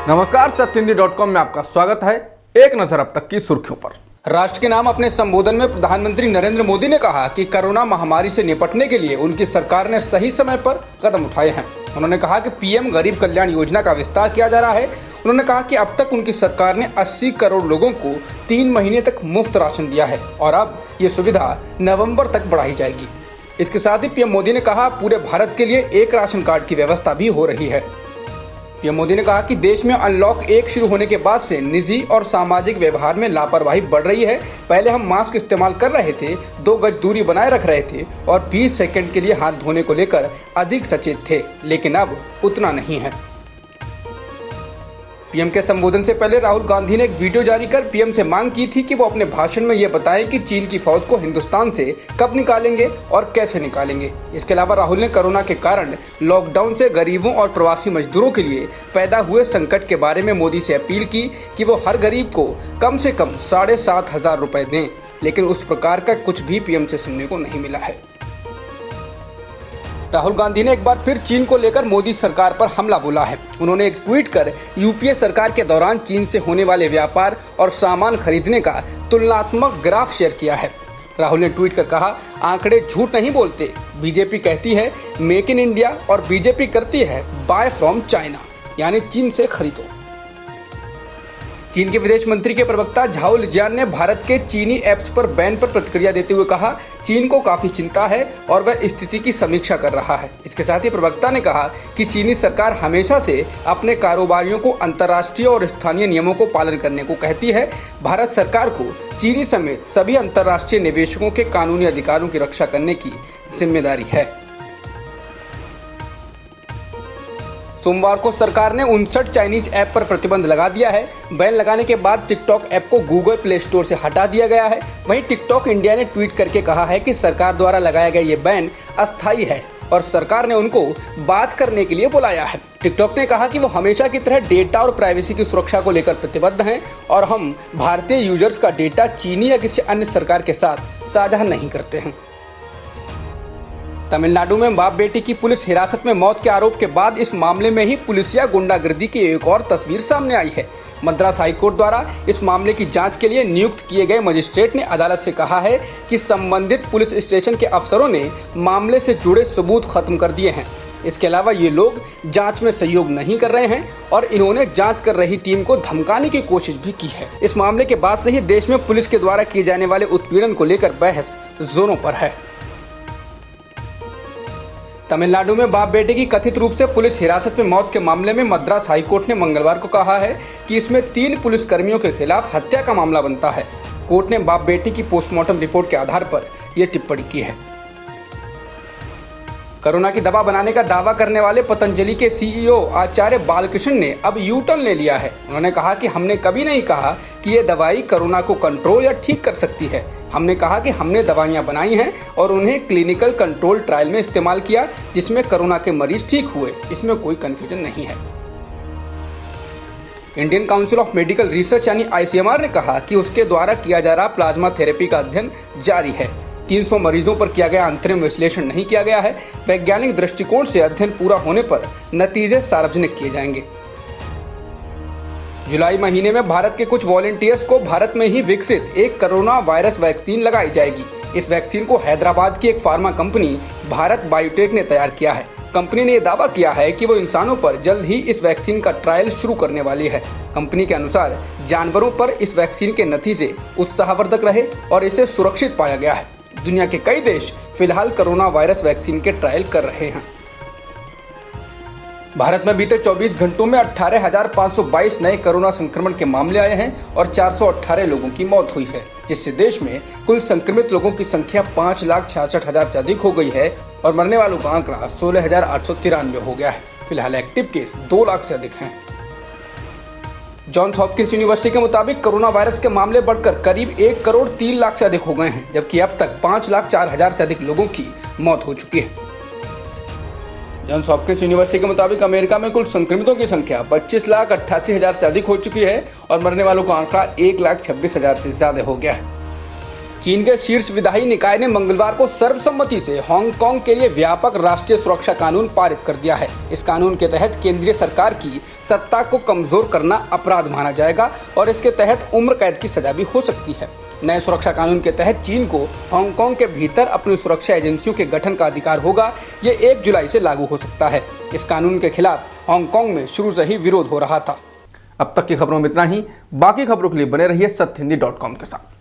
नमस्कार, सत्यहिंदी.com में आपका स्वागत है। एक नजर अब तक की सुर्खियों पर। राष्ट्र के नाम अपने संबोधन में प्रधानमंत्री नरेंद्र मोदी ने कहा कि कोरोना महामारी से निपटने के लिए उनकी सरकार ने सही समय पर कदम उठाए हैं। उन्होंने कहा कि पीएम गरीब कल्याण योजना का विस्तार किया जा रहा है। उन्होंने कहा कि अब तक उनकी सरकार ने 80 करोड़ लोगों को 3 महीने तक मुफ्त राशन दिया है और अब ये सुविधा नवंबर तक बढ़ाई जाएगी। इसके साथ ही पीएम मोदी ने कहा पूरे भारत के लिए एक राशन कार्ड की व्यवस्था भी हो रही है। पीएम मोदी ने कहा कि देश में अनलॉक 1 शुरू होने के बाद से निजी और सामाजिक व्यवहार में लापरवाही बढ़ रही है। पहले हम मास्क इस्तेमाल कर रहे थे, 2 गज दूरी बनाए रख रहे थे और 20 सेकंड के लिए हाथ धोने को लेकर अधिक सचेत थे, लेकिन अब उतना नहीं है। पीएम के संबोधन से पहले राहुल गांधी ने एक वीडियो जारी कर पीएम से मांग की थी कि वो अपने भाषण में ये बताएं कि चीन की फौज को हिंदुस्तान से कब निकालेंगे और कैसे निकालेंगे। इसके अलावा राहुल ने कोरोना के कारण लॉकडाउन से गरीबों और प्रवासी मजदूरों के लिए पैदा हुए संकट के बारे में मोदी से अपील की कि वो हर गरीब को कम से कम 7,500 रुपए दें, लेकिन उस प्रकार का कुछ भी पीएम से सुनने को नहीं मिला है। राहुल गांधी ने एक बार फिर चीन को लेकर मोदी सरकार पर हमला बोला है। उन्होंने एक ट्वीट कर यूपीए सरकार के दौरान चीन से होने वाले व्यापार और सामान खरीदने का तुलनात्मक ग्राफ शेयर किया है। राहुल ने ट्वीट कर कहा, आंकड़े झूठ नहीं बोलते। बीजेपी कहती है मेक इन इंडिया और बीजेपी करती है बाय फ्रॉम चाइना, यानी चीन से खरीदो। चीन के विदेश मंत्री के प्रवक्ता झाओ लिजियान ने भारत के चीनी ऐप्स पर बैन पर प्रतिक्रिया देते हुए कहा, चीन को काफी चिंता है और वह स्थिति की समीक्षा कर रहा है। इसके साथ ही प्रवक्ता ने कहा कि चीनी सरकार हमेशा से अपने कारोबारियों को अंतर्राष्ट्रीय और स्थानीय नियमों को पालन करने को कहती है। भारत सरकार को चीनी समेत सभी अंतर्राष्ट्रीय निवेशकों के कानूनी अधिकारों की रक्षा करने की जिम्मेदारी है। सोमवार को सरकार ने 59 चाइनीज ऐप पर प्रतिबंध लगा दिया है। बैन लगाने के बाद टिकटॉक ऐप को गूगल प्ले स्टोर से हटा दिया गया है। वहीं टिकटॉक इंडिया ने ट्वीट करके कहा है कि सरकार द्वारा लगाया गया ये बैन अस्थायी है और सरकार ने उनको बात करने के लिए बुलाया है। टिकटॉक ने कहा कि वो हमेशा की तरह डेटा और प्राइवेसी की सुरक्षा को लेकर प्रतिबद्ध हैं और हम भारतीय यूजर्स का डेटा चीनी या किसी अन्य सरकार के साथ साझा नहीं करते हैं। तमिलनाडु में बाप बेटी की पुलिस हिरासत में मौत के आरोप के बाद इस मामले में ही पुलिसिया गुंडागर्दी की एक और तस्वीर सामने आई है। मद्रास हाईकोर्ट द्वारा इस मामले की जांच के लिए नियुक्त किए गए मजिस्ट्रेट ने अदालत से कहा है कि संबंधित पुलिस स्टेशन के अफसरों ने मामले से जुड़े सबूत खत्म कर दिए हैं। इसके अलावा ये लोग जांच में सहयोग नहीं कर रहे हैं और इन्होंने जांच कर रही टीम को धमकाने की कोशिश भी की है। इस मामले के बाद से ही देश में पुलिस के द्वारा किए जाने वाले उत्पीड़न को लेकर बहस जोरों पर है। तमिलनाडु में बाप बेटे की कथित रूप से पुलिस हिरासत में मौत के मामले में मद्रास हाईकोर्ट ने मंगलवार को कहा है कि इसमें 3 पुलिसकर्मियों के खिलाफ हत्या का मामला बनता है। कोर्ट ने बाप बेटी की पोस्टमार्टम रिपोर्ट के आधार पर यह टिप्पणी की है। कोरोना की दवा बनाने का दावा करने वाले पतंजलि के सीईओ आचार्य बालकृष्ण ने अब यू टर्न ले लिया है। उन्होंने कहा कि हमने कभी नहीं कहा कि ये दवाई कोरोना को कंट्रोल या ठीक कर सकती है। हमने कहा कि हमने दवाइयां बनाई हैं और उन्हें क्लिनिकल कंट्रोल ट्रायल में इस्तेमाल किया जिसमें कोरोना के मरीज ठीक हुए। इसमें कोई कंफ्यूजन नहीं है। Indian council of medical research यानी ICMR ने कहा कि उसके द्वारा किया जा रहा प्लाज्मा थेरेपी का अध्ययन जारी है। 300 मरीजों पर किया गया अंतरिम विश्लेषण नहीं किया गया है। वैज्ञानिक दृष्टिकोण से अध्ययन पूरा होने पर नतीजे सार्वजनिक किए जाएंगे। जुलाई महीने में भारत के कुछ वॉलंटियर्स को भारत में ही विकसित एक कोरोना वायरस वैक्सीन लगाई जाएगी। इस वैक्सीन को हैदराबाद की एक फार्मा कंपनी भारत बायोटेक ने तैयार किया है। कंपनी ने यह दावा किया है कि वो इंसानों पर जल्द ही इस वैक्सीन का ट्रायल शुरू करने वाली है। कंपनी के अनुसार जानवरों पर इस वैक्सीन के नतीजे उत्साहवर्धक रहे और इसे सुरक्षित पाया गया है। दुनिया के कई देश फिलहाल कोरोना वायरस वैक्सीन के ट्रायल कर रहे हैं। भारत में बीते 24 घंटों में 18,522 नए कोरोना संक्रमण के मामले आए हैं और 418 लोगों की मौत हुई है, जिससे देश में कुल संक्रमित लोगों की संख्या 5,66,000 से अधिक हो गई है और मरने वालों का आंकड़ा 16,893 हो गया है। फिलहाल एक्टिव केस 2 लाख से अधिक हैं। जॉन्स हॉपकिंस यूनिवर्सिटी के मुताबिक कोरोना वायरस के मामले बढ़कर करीब 1 करोड़ 3 लाख से अधिक हो गए हैं, जबकि अब तक 5,04,000 से अधिक लोगों की मौत हो चुकी है। जॉन्स हॉपकिंस यूनिवर्सिटी के मुताबिक अमेरिका में कुल संक्रमितों की संख्या 25,88,000 से अधिक हो चुकी है और मरने वालों का आंकड़ा 1,26,000 से ज्यादा हो गया है। चीन के शीर्ष विधायी निकाय ने मंगलवार को सर्वसम्मति से हांगकांग के लिए व्यापक राष्ट्रीय सुरक्षा कानून पारित कर दिया है। इस कानून के तहत केंद्रीय सरकार की सत्ता को कमजोर करना अपराध माना जाएगा और इसके तहत उम्र कैद की सजा भी हो सकती है। नए सुरक्षा कानून के तहत चीन को हांगकांग के भीतर अपनी सुरक्षा एजेंसियों के गठन का अधिकार होगा। ये 1 जुलाई से लागू हो सकता है। इस कानून के खिलाफ हांगकांग में शुरू से ही विरोध हो रहा था। अब तक की खबरों में इतना ही। बाकी खबरों के लिए बने रहिए सत्यहिंदी.com के साथ।